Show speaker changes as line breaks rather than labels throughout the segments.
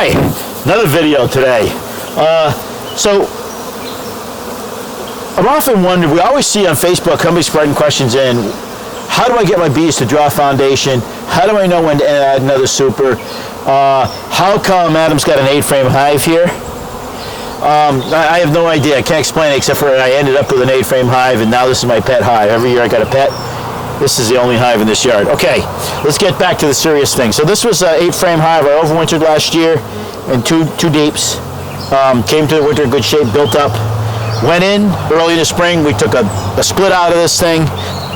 Hi, another video today. So I'm often wondering, we always see on Facebook companies spreading questions in, how do I get my bees to draw foundation? How do I know when to add another super? How come Adam's got an 8-frame hive here? I have no idea. I can't explain it except for I ended up with an 8-frame hive and now this is my pet hive. Every year I got a pet. This is the only hive in this yard. Okay, let's get back to the serious thing. So this was an 8-frame hive. I overwintered last year in two deeps. Came to the winter in good shape, built up. Went in early in the spring. We took a split out of this thing,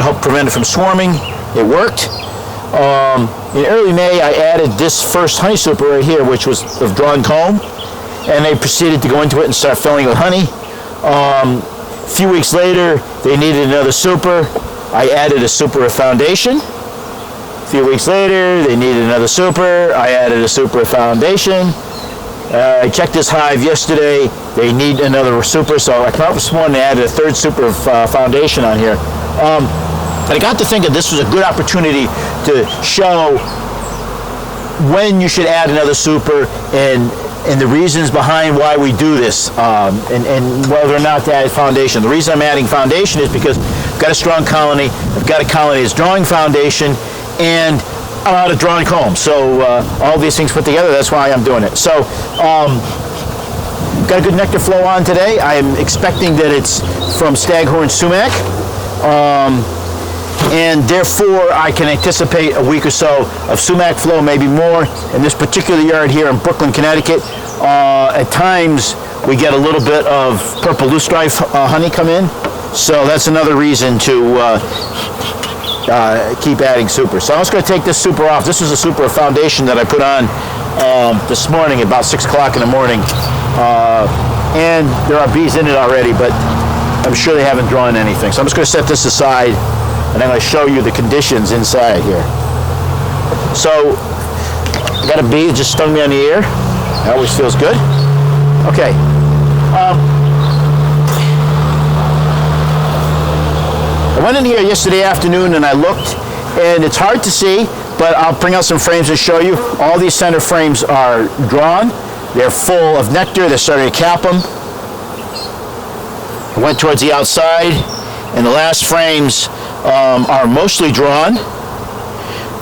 helped prevent it from swarming. It worked. In early May, I added this first honey super right here, which was of drawn comb, and they proceeded to go into it and start filling it with honey. A few weeks later, they needed another super. I added a super of foundation. A few weeks later, they needed another super. I added a super of foundation. I checked this hive yesterday. They need another super, so I came up this morning and added a third super of foundation on here. And I got to thinking this was a good opportunity to show when you should add another super and the reasons behind why we do this, and whether or not to add foundation. The reason I'm adding foundation is because I've got a strong colony, I've got a colony that's drawing foundation, and I'm out of drawing comb. So all these things put together, that's why I'm doing it. So got a good nectar flow on today. I am expecting that it's from Staghorn sumac. And therefore I can anticipate a week or so of sumac flow, maybe more. In this particular yard here in Brooklyn, Connecticut, at times we get a little bit of purple loosestrife honey come in, so that's another reason to keep adding super. So I'm just going to take this super off. This is a super of foundation that I put on this morning about 6 o'clock in the morning, and there are bees in it already, but I'm sure they haven't drawn anything. So I'm just going to set this aside, and I'm going to show you the conditions inside here. So, I got a bee that just stung me on the ear. That always feels good. Okay. I went in here yesterday afternoon and I looked, and it's hard to see, but I'll bring out some frames and show you. All these center frames are drawn. They're full of nectar. They're starting to cap them. I went towards the outside, and the last frames are mostly drawn.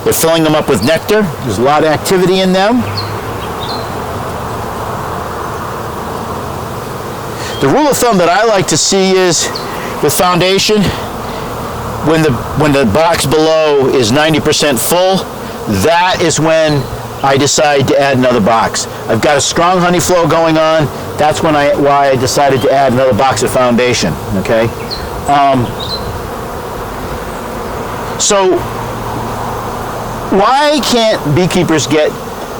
They're filling them up with nectar. There's a lot of activity in them. The rule of thumb that I like to see is with foundation, when the box below is 90% full, that is when I decide to add another box. I've got a strong honey flow going on. That's why I decided to add another box of foundation. Okay. So why can't beekeepers get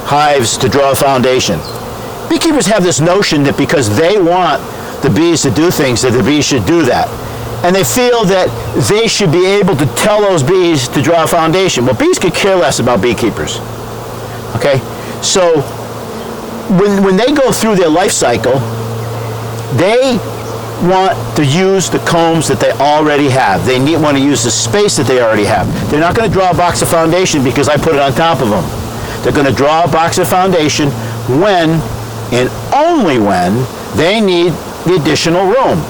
hives to draw foundation? Beekeepers have this notion that because they want the bees to do things, that the bees should do that. And they feel that they should be able to tell those bees to draw foundation. Well, bees could care less about beekeepers. Okay? So when they go through their life cycle, they want to use the combs that they already have. They want to use the space that they already have. They're not going to draw a box of foundation because I put it on top of them. They're going to draw a box of foundation when and only when they need the additional room.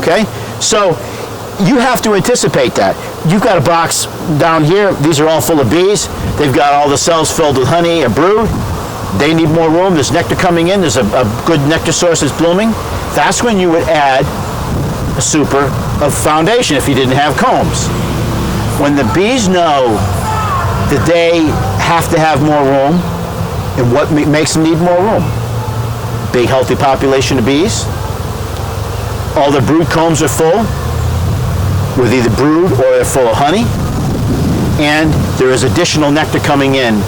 Okay? So you have to anticipate that. You've got a box down here. These are all full of bees. They've got all the cells filled with honey, a brood. They need more room. There's nectar coming in. There's a good nectar source that's blooming. That's when you would add a super of foundation if you didn't have combs. When the bees know that they have to have more room, and what makes them need more room? Big healthy population of bees. All their brood combs are full with either brood or they're full of honey, and there is additional nectar coming in.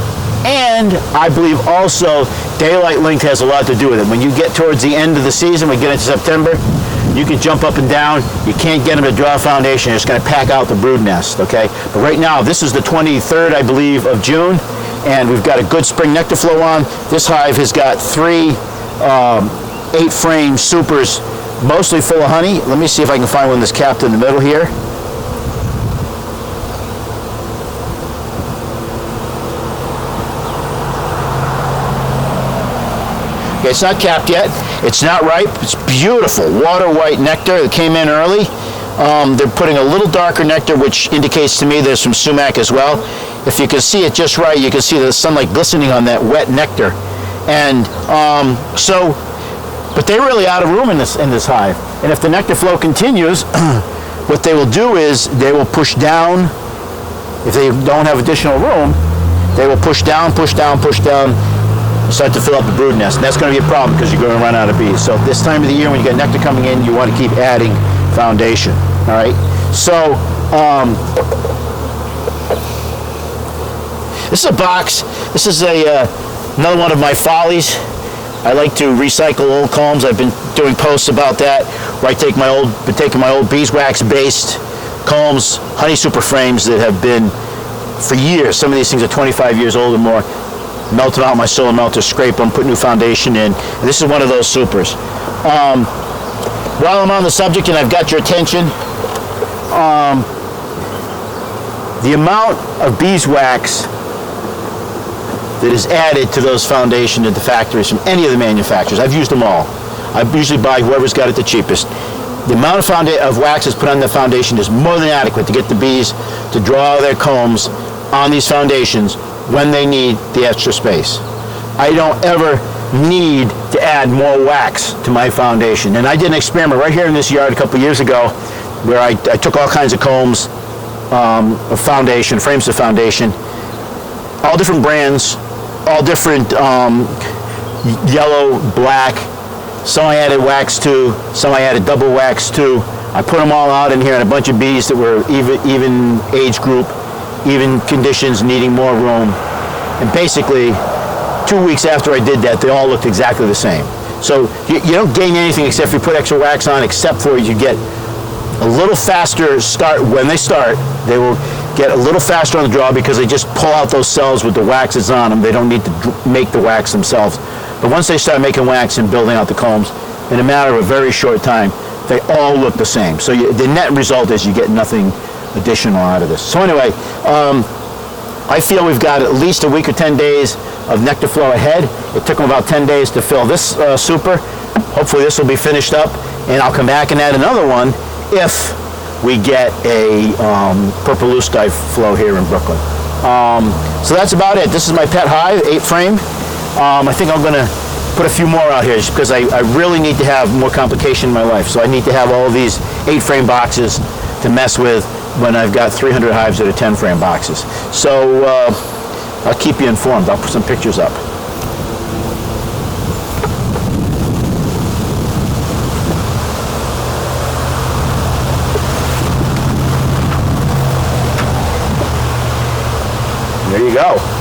And I believe also daylight length has a lot to do with it. When you get towards the end of the season, we get into September, you can jump up and down. You can't get them to draw a foundation. You're just going to pack out the brood nest, okay? But right now, this is the 23rd, I believe, of June, and we've got a good spring nectar flow on. This hive has got 3 8-frame supers, mostly full of honey. Let me see if I can find one that's capped in the middle here. Okay, it's not capped yet. It's not ripe. It's beautiful water white nectar that came in early. They're putting a little darker nectar, which indicates to me there's some sumac as well. If you can see it just right, you can see the sunlight glistening on that wet nectar. And but they're really out of room in this hive. And if the nectar flow continues, what they will do is they will push down. If they don't have additional room, they will push down, start to fill up the brood nest. And that's going to be a problem because you're going to run out of bees. So this time of the year when you get nectar coming in, you want to keep adding foundation. All right. So this is a box. This is another one of my follies. I like to recycle old combs. I've been doing posts about that, where I take taking my old beeswax-based combs, honey super frames that have been for years. Some of these things are 25 years old or more. Melt them out in my solar melter, scrape them, put new foundation in. And this is one of those supers. While I'm on the subject and I've got your attention, the amount of beeswax that is added to those foundations at the factories from any of the manufacturers, I've used them all. I usually buy whoever's got it the cheapest. The amount of wax that's put on the foundation is more than adequate to get the bees to draw their combs on these foundations when they need the extra space. I don't ever need to add more wax to my foundation. And I did an experiment right here in this yard a couple years ago where I took all kinds of combs of foundation, frames of foundation, all different brands, all different yellow, black. Some I added wax to, some I added double wax to. I put them all out in here and a bunch of bees that were even age group, even conditions, needing more room. And basically, 2 weeks after I did that, they all looked exactly the same. So you don't gain anything except if you put extra wax on, except for you get a little faster start. When they start, they will get a little faster on the draw because they just pull out those cells with the wax that's on them. They don't need to make the wax themselves. But once they start making wax and building out the combs, in a matter of a very short time, they all look the same. So the net result is you get nothing additional out of this. So anyway, I feel we've got at least a week or 10 days of nectar flow ahead. It took them about 10 days to fill this super. Hopefully this will be finished up, and I'll come back and add another one if we get a purple loose dive flow here in Brooklyn. So that's about it. This is my pet hive, 8 frame. I think I'm going to put a few more out here just because I really need to have more complication in my life. So I need to have all of these 8 frame boxes to mess with when I've got 300 hives that are 10 frame boxes. So I'll keep you informed. I'll put some pictures up. There you go.